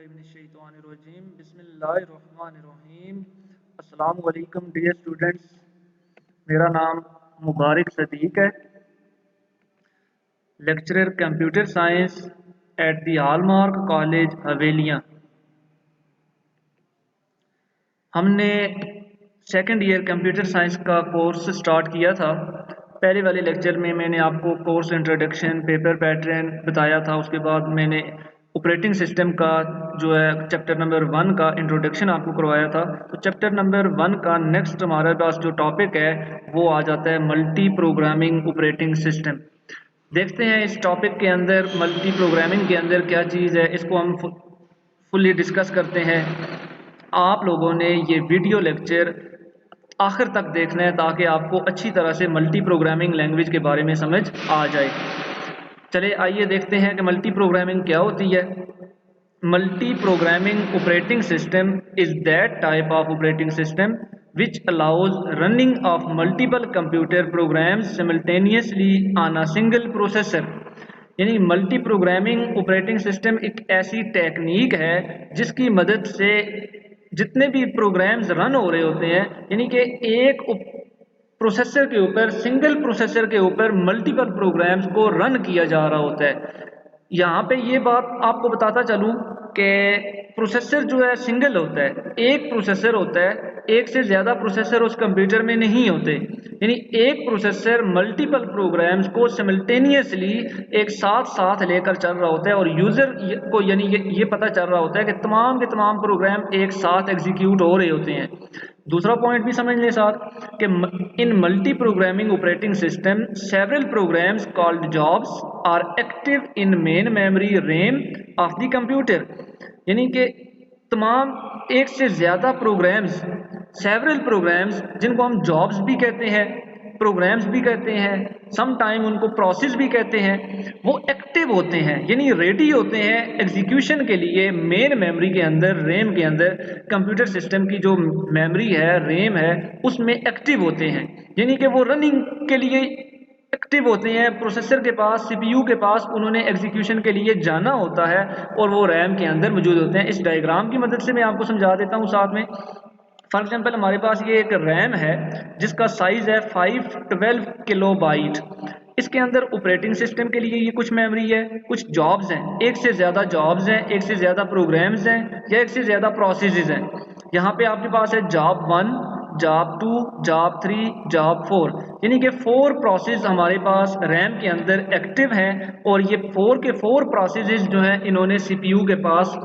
बिस्मिल्लाहिर्रहमानिर्रहीम बिस्मिल्लाहिर्रहमानिर्रहीम अस्सलाम वालेकुम डियर स्टूडेंट्स। मेरा नाम मुबारक सदीक है, lecturer computer science at the Hallmark college Havelian. हमने सेकंड ईयर कंप्यूटर साइंस का कोर्स स्टार्ट किया था। पहले वाले लेक्चर में मैंने आपको कोर्स इंट्रोडक्शन, पेपर पैटर्न बताया था। उसके बाद मैंने ऑपरेटिंग सिस्टम का जो है चैप्टर नंबर 1 का इंट्रोडक्शन आपको करवाया था। तो चैप्टर नंबर 1 का नेक्स्ट हमारे पास जो टॉपिक है वो आ जाता है मल्टी प्रोग्रामिंग ऑपरेटिंग सिस्टम। देखते हैं इस टॉपिक के अंदर मल्टी प्रोग्रामिंग के अंदर क्या चीज़ है, इसको हम फुल्ली डिस्कस करते हैं। आप लोगों ने ये वीडियो लेक्चर आखिर तक देखना है ताकि आपको अच्छी तरह से मल्टी प्रोग्रामिंग लैंग्वेज के बारे में समझ आ जाए। चलिए आइए देखते हैं कि मल्टी प्रोग्रामिंग क्या होती है। Multi programming operating system is that type of operating system which allows running of multiple computer programs simultaneously on a single processor। यानी मल्टी प्रोग्रामिंग ऑपरेटिंग सिस्टम एक ऐसी टेक्निक है जिसकी मदद से जितने भी प्रोग्राम्स रन हो रहे होते हैं, यानी कि एक प्रोसेसर के ऊपर, सिंगल प्रोसेसर के ऊपर मल्टीपल प्रोग्राम्स को रन किया जा रहा होता है। यहाँ पे ये बात आपको बताता चलूँ कि प्रोसेसर जो है सिंगल होता है, एक प्रोसेसर होता है, एक से ज़्यादा प्रोसेसर उस कंप्यूटर में नहीं होते। यानी एक प्रोसेसर मल्टीपल प्रोग्राम्स को सिमल्टेनियसली एक साथ साथ लेकर चल रहा होता है और यूज़र को यानी ये पता चल रहा होता है कि तमाम के तमाम प्रोग्राम एक साथ एग्जीक्यूट हो रहे होते हैं। दूसरा पॉइंट भी समझ लें साथ कि in multi programming operating system several programs called jobs are active in main memory RAM of the computer. यानी कि तमाम एक से ज़्यादा प्रोग्राम्स, सेवरल प्रोग्राम्स जिनको हम जॉब्स भी कहते हैं, प्रोग्राम्स भी कहते हैं, सम टाइम उनको प्रोसेस भी कहते हैं, वो एक्टिव होते हैं यानी रेडी होते हैं एग्जीक्यूशन के लिए मेन मेमोरी के अंदर, रैम के अंदर। कंप्यूटर सिस्टम की जो मेमोरी है, रैम है, उसमें एक्टिव होते हैं, यानी कि वो रनिंग के लिए एक्टिव होते हैं। प्रोसेसर के पास, सीपीयू के पास उन्होंने एग्जीक्यूशन के लिए जाना होता है और वो रैम के अंदर मौजूद होते हैं। इस डायग्राम की मदद से मैं आपको समझा देता हूँ साथ में। फॉर एग्जाम्पल हमारे पास ये एक रैम है जिसका साइज है 512 किलोबाइट। इसके अंदर ऑपरेटिंग सिस्टम के लिए ये कुछ मेमोरी है, कुछ जॉब्स हैं, एक से ज़्यादा जॉब्स हैं, एक से ज़्यादा प्रोग्राम्स हैं या एक से ज़्यादा प्रोसेसेस हैं। यहाँ पे आपके पास है जॉब 1, जॉब 2, जॉब 3, जॉब 4, यानी कि 4 प्रोसेस हमारे पास रैम के अंदर एक्टिव हैं और ये 4 के 4 प्रोसेसेस जो हैं इन्होंने सीपीयू के पास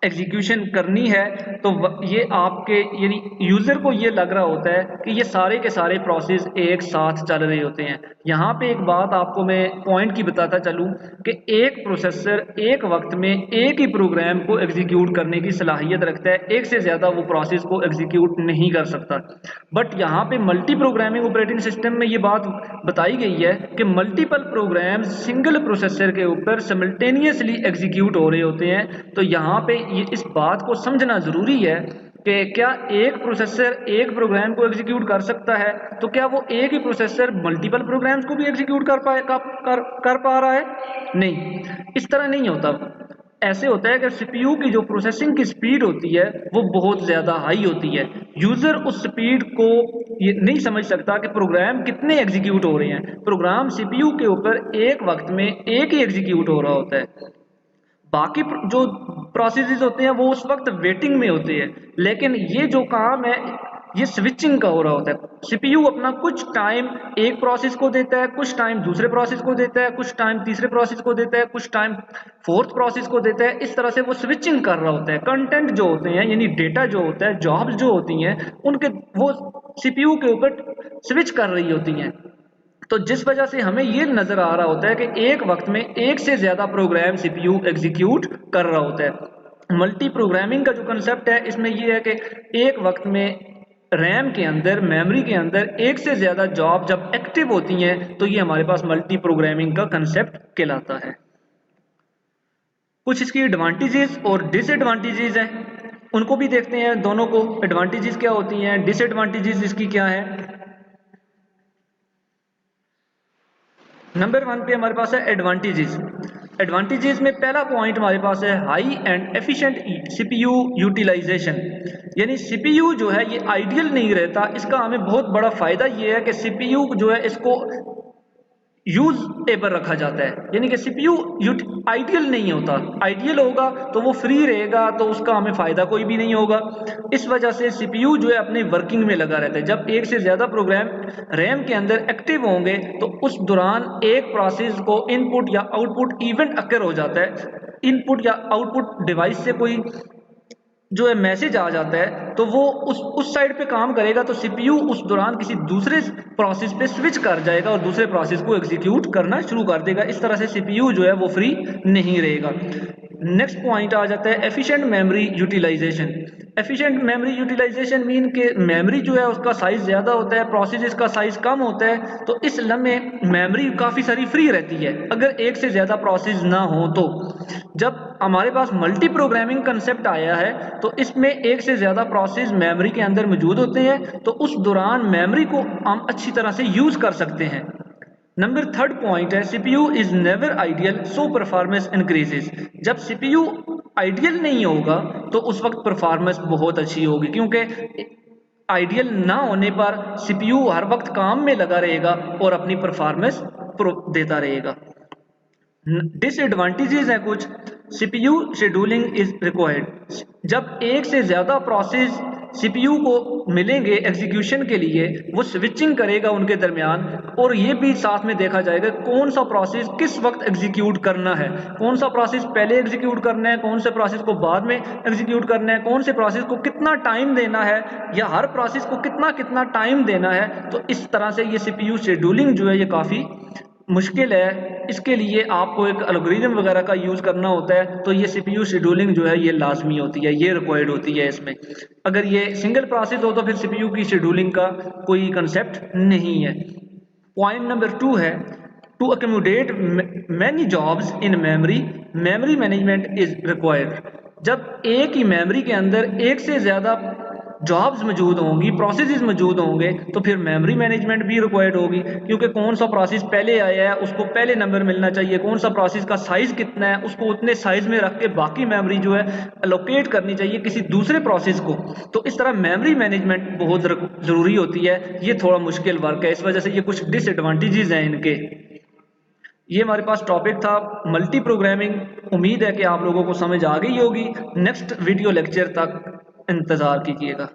एग्जीक्यूशन करनी है। तो ये आपके यानी यूज़र को ये लग रहा होता है कि ये सारे के सारे प्रोसेस एक साथ चल रहे होते हैं। यहाँ पे एक बात आपको मैं पॉइंट की बताता चलूँ कि एक प्रोसेसर एक वक्त में एक ही प्रोग्राम को एग्जीक्यूट करने की सलाहियत रखता है, एक से ज़्यादा वो प्रोसेस को एग्जीक्यूट नहीं कर सकता। बट यहाँ पे मल्टी प्रोग्रामिंग ऑपरेटिंग सिस्टम में ये बात बताई गई है कि मल्टीपल प्रोग्राम सिंगल प्रोसेसर के ऊपर सिमल्टेनियसली एग्जीक्यूट हो रहे होते हैं। तो यहाँ पे इस बात को समझना ज़रूरी है कि क्या एक प्रोसेसर एक प्रोग्राम को एग्जीक्यूट कर सकता है, तो क्या वो एक ही प्रोसेसर मल्टीपल प्रोग्राम्स को भी एग्जीक्यूट कर पा रहा है? नहीं, इस तरह नहीं होता। ऐसे होता है कि सीपीयू की जो प्रोसेसिंग की स्पीड होती है वो बहुत ज़्यादा हाई होती है। यूज़र उस स्पीड को ये नहीं समझ सकता कि प्रोग्राम कितने एग्जीक्यूट हो रहे हैं। प्रोग्राम सीपीयू के ऊपर एक वक्त में एक ही एग्जीक्यूट हो रहा होता है, बाकी जो प्रोसेसेस होते हैं वो उस वक्त वेटिंग में होते हैं। लेकिन ये जो काम है ये स्विचिंग का हो रहा होता है। सीपीयू अपना कुछ टाइम एक प्रोसेस को देता है, कुछ टाइम दूसरे प्रोसेस को देता है, कुछ टाइम तीसरे प्रोसेस को देता है, कुछ टाइम फोर्थ प्रोसेस को देता है। इस तरह से वो स्विचिंग कर रहा होता है। कंटेंट जो होते हैं यानी डेटा जो होता है, जॉब्स जो होती हैं, उनके वो सीपीयू के ऊपर स्विच कर रही होती हैं। तो जिस वजह से हमें ये नजर आ रहा होता है कि एक वक्त में एक से ज्यादा प्रोग्राम सीपीयू एग्जीक्यूट कर रहा होता है। मल्टी प्रोग्रामिंग का जो कंसेप्ट है इसमें ये है कि एक वक्त में रैम के अंदर, मेमोरी के अंदर एक से ज्यादा जॉब जब एक्टिव होती हैं तो ये हमारे पास मल्टी प्रोग्रामिंग का कंसेप्ट कहलाता है। कुछ इसकी एडवांटेजेस और डिसएडवांटेजेस हैं, उनको भी देखते हैं। दोनों को एडवांटेजेस क्या होती हैं, डिसएडवांटेजेस इसकी क्या है। नंबर 1 पे हमारे पास है एडवांटेजेस। एडवांटेजेस में पहला पॉइंट हमारे पास है high and efficient CPU utilisation, यानी सीपीयू जो है ये आइडियल नहीं रहता। इसका हमें बहुत बड़ा फायदा ये है कि सीपीयू जो है इसको यूजेबल रखा जाता है, यानी कि सीपीयू आइडियल नहीं होता। आइडियल होगा तो वो फ्री रहेगा, तो उसका हमें फायदा कोई भी नहीं होगा। इस वजह से सीपीयू जो है अपने वर्किंग में लगा रहता है। जब एक से ज्यादा प्रोग्राम रैम के अंदर एक्टिव होंगे तो उस दौरान एक प्रोसेस को इनपुट या आउटपुट इवेंट अकर हो जाता है। इनपुट या आउटपुट डिवाइस से कोई जो है मैसेज आ जाता है तो वो उस साइड पे काम करेगा, तो सीपीयू उस दौरान किसी दूसरे प्रोसेस पे स्विच कर जाएगा और दूसरे प्रोसेस को एग्जीक्यूट करना शुरू कर देगा। इस तरह से सीपीयू जो है वो फ्री नहीं रहेगा। नेक्स्ट पॉइंट आ जाता है efficient memory utilisation. Efficient memory utilisation mean के मेमोरी जो है उसका साइज ज़्यादा होता है, प्रोसेस का साइज कम होता है, तो इस लम्हे मेमोरी काफ़ी सारी फ्री रहती है अगर एक से ज़्यादा प्रोसेस ना हो तो। जब हमारे पास मल्टी प्रोग्रामिंग कंसेप्ट आया है तो इसमें एक से ज़्यादा प्रोसेस मेमोरी के अंदर मौजूद होते हैं, तो उस दौरान मेमोरी को हम अच्छी तरह से यूज़ कर सकते हैं। नंबर थर्ड पॉइंट है CPU is never ideal so performance increases. जब सीपीयू आइडियल नहीं होगा तो उस वक्त परफॉर्मेंस बहुत अच्छी होगी, क्योंकि आइडियल ना होने पर सीपीयू हर वक्त काम में लगा रहेगा और अपनी परफॉर्मेंस देता रहेगा। डिसएडवांटेजेस है कुछ। CPU scheduling is required. जब एक से ज्यादा प्रोसेस सीपीयू को मिलेंगे एग्जीक्यूशन के लिए, वो स्विचिंग करेगा उनके दरमियान, और ये भी साथ में देखा जाएगा कौन सा प्रोसेस किस वक्त एग्जीक्यूट करना है, कौन सा प्रोसेस पहले एग्जीक्यूट करना है, कौन से प्रोसेस को बाद में एग्जीक्यूट करना है, कौन से प्रोसेस को कितना टाइम देना है, या हर प्रोसेस को कितना कितना टाइम देना है। तो इस तरह से ये सीपीयू शेड्यूलिंग जो है ये काफ़ी मुश्किल है। इसके लिए आपको एक एल्गोरिथम वगैरह का यूज़ करना होता है, तो ये सीपीयू शेड्यूलिंग जो है ये लाजमी होती है, ये रिक्वायर्ड होती है इसमें। अगर ये सिंगल प्रोसेस हो तो फिर सीपीयू की शेड्यूलिंग का कोई कंसेप्ट नहीं है। पॉइंट नंबर 2 है to accommodate many jobs in memory, memory management is required. जब एक ही मेमोरी के अंदर एक से ज़्यादा जॉब्स मौजूद होंगी, प्रोसेसेस मौजूद होंगे, तो फिर मेमोरी मैनेजमेंट भी रिक्वायर्ड होगी, क्योंकि कौन सा प्रोसेस पहले आया है उसको पहले नंबर मिलना चाहिए, कौन सा प्रोसेस का साइज कितना है उसको उतने साइज में रख के बाकी मेमोरी जो है एलोकेट करनी चाहिए किसी दूसरे प्रोसेस को। तो इस तरह मेमोरी मैनेजमेंट बहुत ज़रूरी होती है। ये थोड़ा मुश्किल वर्क है, इस वजह से ये कुछ डिसएडवांटेजेस हैं इनके। ये हमारे पास टॉपिक था मल्टी प्रोग्रामिंग। उम्मीद है कि आप लोगों को समझ आ गई होगी। नेक्स्ट वीडियो लेक्चर तक इंतज़ार कीजिएगा।